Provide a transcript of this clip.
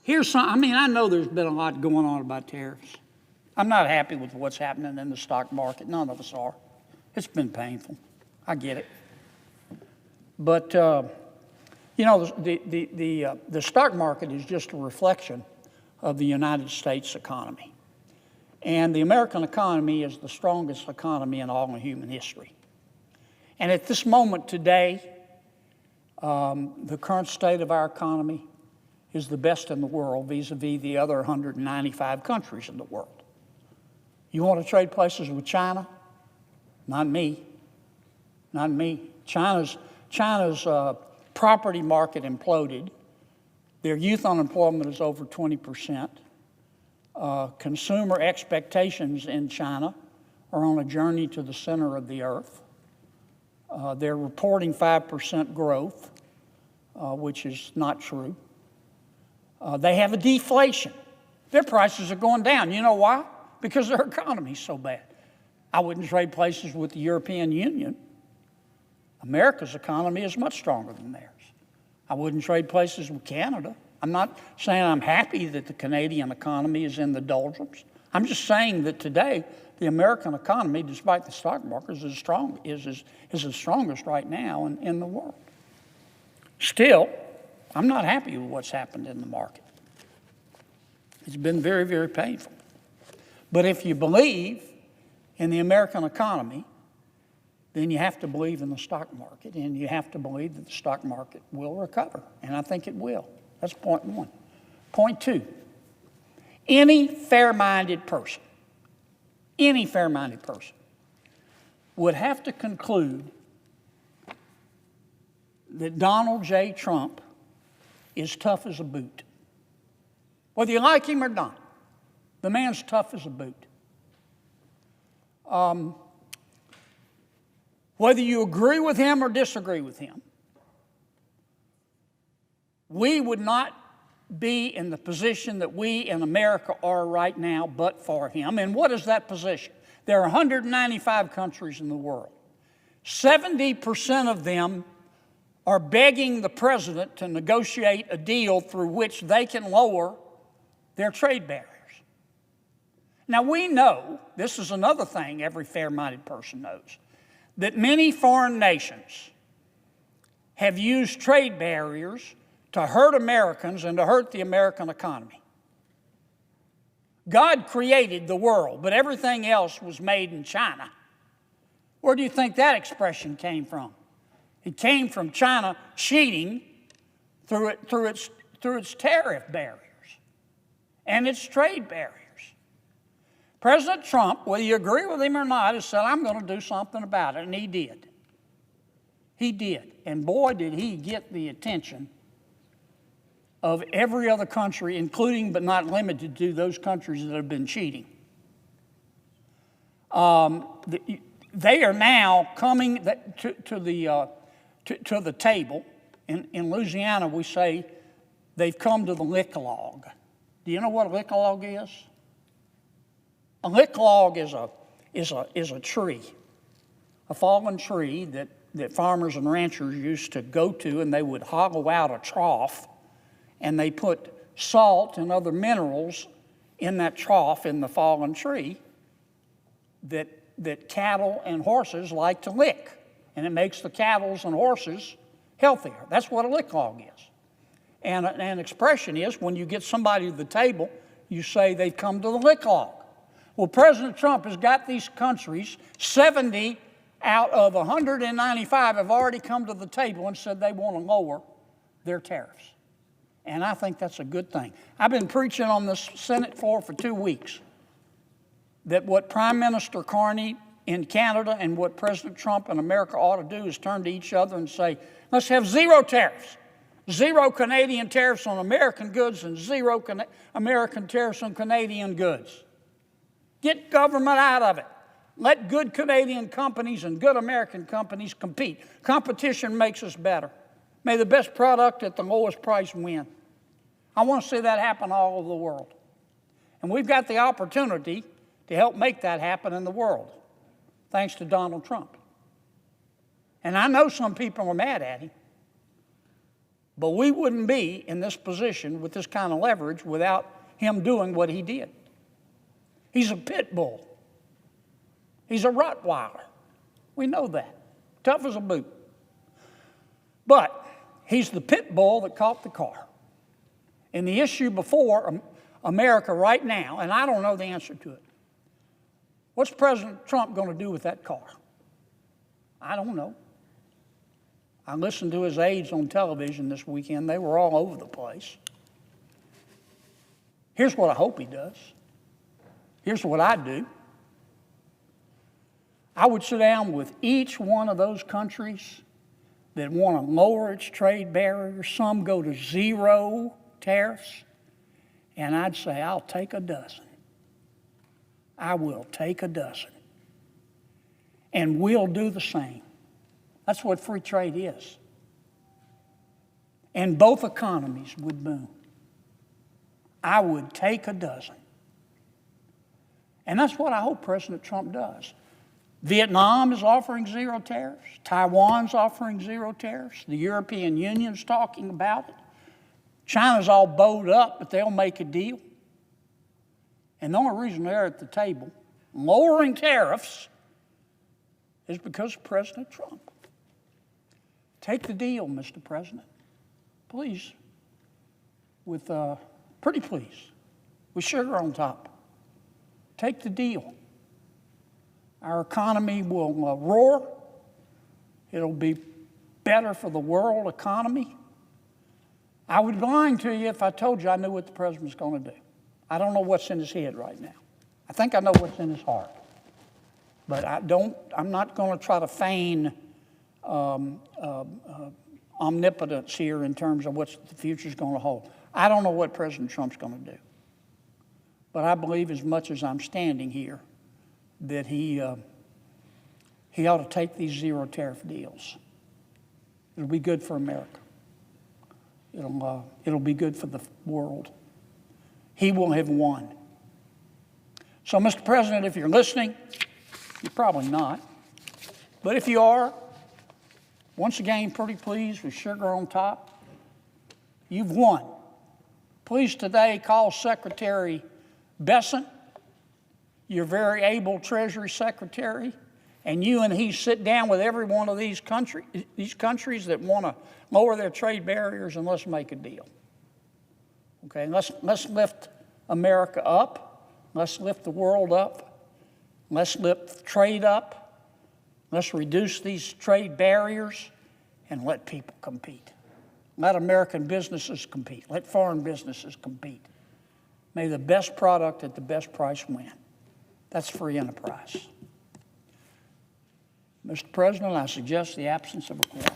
I know there's been a lot going on about tariffs. I'm not happy with what's happening in the stock market. None of us are. It's been painful. I get it. But, the stock market is just a reflection of the United States economy. And the American economy is the strongest economy in all of human history. And at this moment today, the current state of our economy is the best in the world vis-a-vis the other 195 countries in the world. You want to trade places with China? Not me. Not me. China's property market imploded. Their youth unemployment is over 20%. Consumer expectations in China are on a journey to the center of the earth. They're reporting 5% growth, which is not true. They have a deflation. Their prices are going down. You know why? Because their economy is so bad. I wouldn't trade places with the European Union. America's economy is much stronger than theirs. I wouldn't trade places with Canada. I'm not saying I'm happy that the Canadian economy is in the doldrums. I'm just saying that today, the American economy, despite the stock market, is the strongest right now in the world. Still, I'm not happy with what's happened in the market. It's been very, very painful. But if you believe in the American economy, then you have to believe in the stock market, and you have to believe that the stock market will recover, and I think it will. That's point one. Point two, any fair-minded person would have to conclude that Donald J. Trump is tough as a boot. Whether you like him or not, the man's tough as a boot. Whether you agree with him or disagree with him, we would not be in the position that we in America are right now but for him. And what is that position? There are 195 countries in the world. 70% of them are begging the president to negotiate a deal through which they can lower their trade barriers. Now we know, this is another thing every fair-minded person knows, that many foreign nations have used trade barriers to hurt Americans and to hurt the American economy. God created the world, but everything else was made in China. Where do you think that expression came from? It came from China cheating through its tariff barriers and its trade barriers. President Trump, whether you agree with him or not, has said, I'm going to do something about it, and he did. He did. And boy, did he get the attention of every other country, including but not limited to those countries that have been cheating. They are now coming to the table. In Louisiana, we say they've come to the lick log. Do you know what a lick log is? A lick log is a tree, a fallen tree that farmers and ranchers used to go to, and they would hollow out a trough, and they put salt and other minerals in that trough in the fallen tree that cattle and horses like to lick, and it makes the cattle and horses healthier. That's what a lick log is. And an expression is when you get somebody to the table, you say they've come to the lick log. Well, President Trump has got these countries, 70 out of 195 have already come to the table and said they want to lower their tariffs. And I think that's a good thing. I've been preaching on this Senate floor for 2 weeks that what Prime Minister Carney in Canada and what President Trump in America ought to do is turn to each other and say, let's have zero tariffs. Zero Canadian tariffs on American goods and zero American tariffs on Canadian goods. Get government out of it. Let good Canadian companies and good American companies compete. Competition makes us better. May the best product at the lowest price win. I want to see that happen all over the world. And we've got the opportunity to help make that happen in the world, thanks to Donald Trump. And I know some people are mad at him. But we wouldn't be in this position with this kind of leverage without him doing what he did. He's a pit bull. He's a Rottweiler. We know that. Tough as a boot. But he's the pit bull that caught the car. And the issue before America right now, and I don't know the answer to it, what's President Trump going to do with that car? I don't know. I listened to his aides on television this weekend. They were all over the place. Here's what I hope he does. Here's what I'd do. I would sit down with each one of those countries that want to lower its trade barriers. Some go to 0 tariffs. And I'd say, I'll take a dozen. I will take a dozen. And we'll do the same. That's what free trade is. And both economies would boom. I would take a dozen. And that's what I hope President Trump does. Vietnam is offering 0 tariffs. Taiwan's offering 0 tariffs. The European Union's talking about it. China's all bowed up, but they'll make a deal. And the only reason they're at the table lowering tariffs is because of President Trump. Take the deal, Mr. President. Please. Pretty please. With sugar on top. Take the deal. Our economy will roar. It'll be better for the world economy. I would be lying to you if I told you I knew what the president's going to do. I don't know what's in his head right now. I think I know what's in his heart. But I'm not going to try to feign omnipotence here in terms of what the future's going to hold. I don't know what President Trump's going to do. But I believe as much as I'm standing here that he ought to take these 0 tariff deals. It'll be good for America. It'll be good for the world. He will have won. So, Mr. President, if you're listening, you're probably not. But if you are, once again, pretty pleased with sugar on top, you've won. Please today call Secretary Besant, your very able Treasury Secretary, and you and he sit down with every one of these countries that want to lower their trade barriers, and let's make a deal. Okay, let's lift America up. Let's lift the world up. Let's lift trade up. Let's reduce these trade barriers and let people compete. Let American businesses compete. Let foreign businesses compete. May the best product at the best price win. That's free enterprise. Mr. President, I suggest the absence of a quorum.